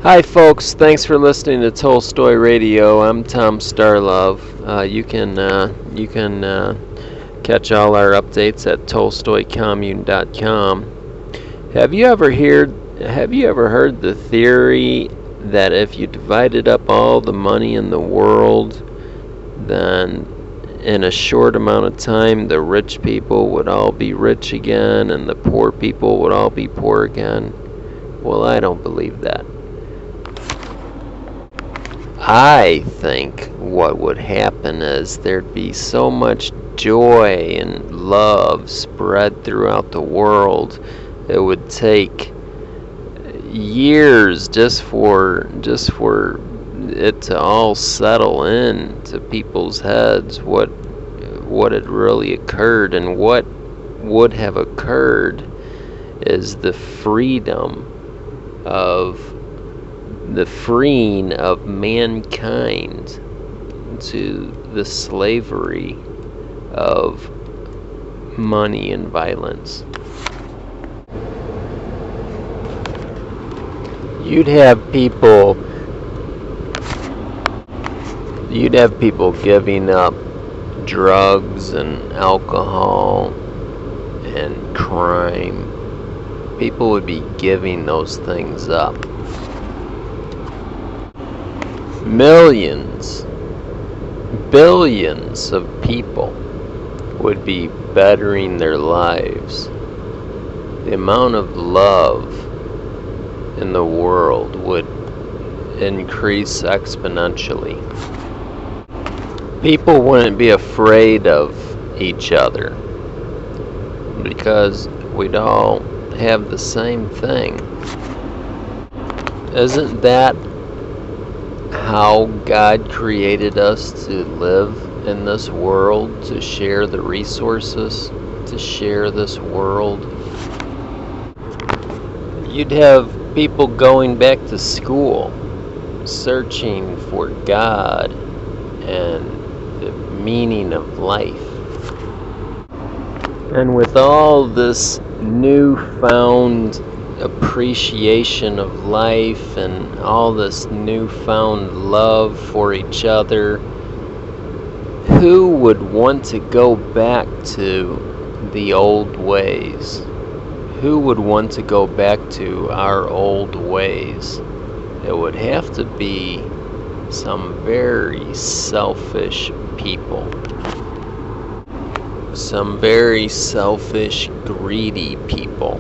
Hi folks, thanks for listening to Tolstoy Radio. I'm Tom StarLove. You can catch all our updates at TolstoyCommune.com. Have you ever heard the theory that if you divided up all the money in the world, then in a short amount of time the rich people would all be rich again and the poor people would all be poor again? Well, I don't believe that. I think what would happen is there'd be so much joy and love spread throughout the world. It would take years just for it to all settle in to people's heads what had really occurred. And what would have occurred is the freeing of mankind to the slavery of money and violence. You'd have people giving up drugs and alcohol and crime. People would be giving those things up. Millions, billions of people would be bettering their lives. The amount of love in the world would increase exponentially. People wouldn't be afraid of each other because we'd all have the same thing. Isn't that how God created us to live in this world, to share the resources, to share this world? You'd have people going back to school, searching for God and the meaning of life. And with all this newfound appreciation of life and all this newfound love for each other, who would want to go back to the old ways? Who would want to go back to our old ways? It would have to be some very selfish people. Some very selfish, greedy people.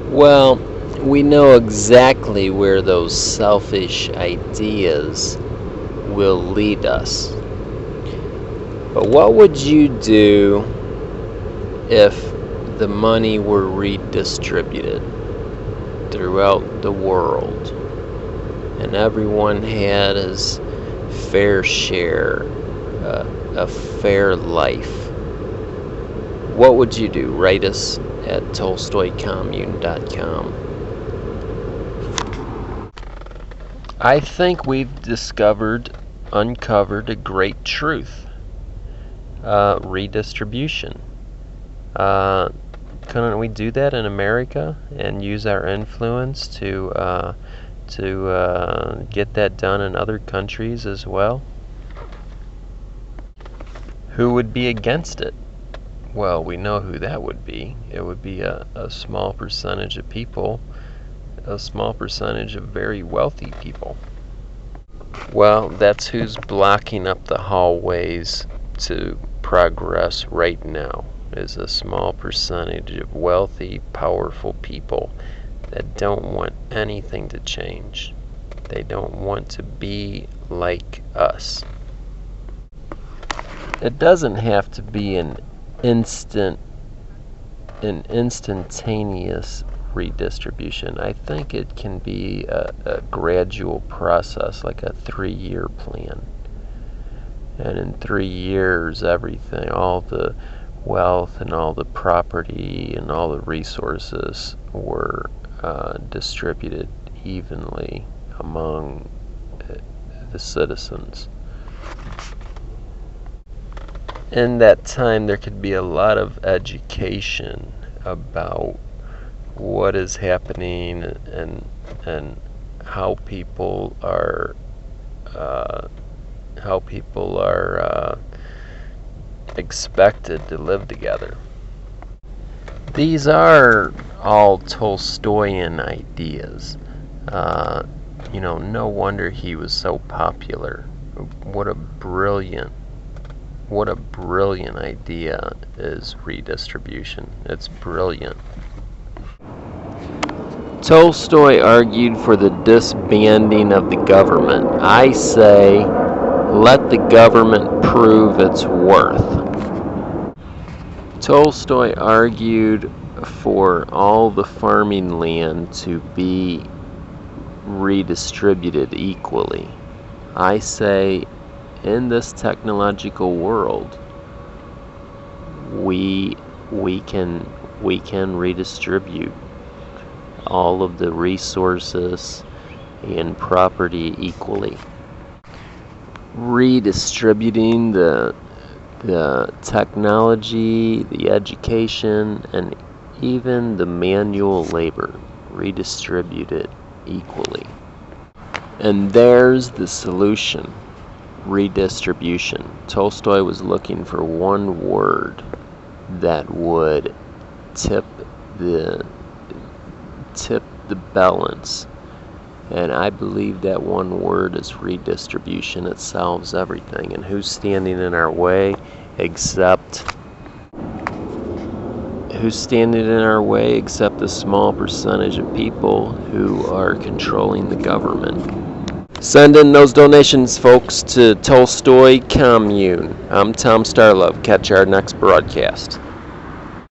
Well, we know exactly where those selfish ideas will lead us. But what would you do if the money were redistributed throughout the world and everyone had his fair share, a fair life? What would you do? Write us at TolstoyCommune.com. I think we've uncovered a great truth. Redistribution. Couldn't we do that in America and use our influence to get that done in other countries as well? Who would be against it? Well, we know who that would be. It would be a small percentage of people, a small percentage of very wealthy people. Well, that's who's blocking up the hallways to progress right now, is a small percentage of wealthy, powerful people that don't want anything to change. They don't want to be like us. It doesn't have to be an instantaneous redistribution. I think it can be a gradual process, like a 3-year plan. And in 3 years, everything, all the wealth and all the property and all the resources were distributed evenly among the citizens. In that time, there could be a lot of education about what is happening and how people are expected to live together. These are all Tolstoyan ideas. No wonder he was so popular. What a brilliant idea is redistribution. It's brilliant. Tolstoy argued for the disbanding of the government. I say, let the government prove its worth. Tolstoy argued for all the farming land to be redistributed equally. I say, in this technological world, we can redistribute all of the resources and property equally. Redistributing the technology, the education, and even the manual labor, redistribute it equally. And there's the solution, redistribution. Tolstoy was looking for one word that would tip the balance. And I believe that one word is redistribution. It solves everything. And who's standing in our way except a small percentage of people who are controlling the government. Send in those donations, folks, to Tolstoy Commune. I'm Tom StarLove. Catch our next broadcast.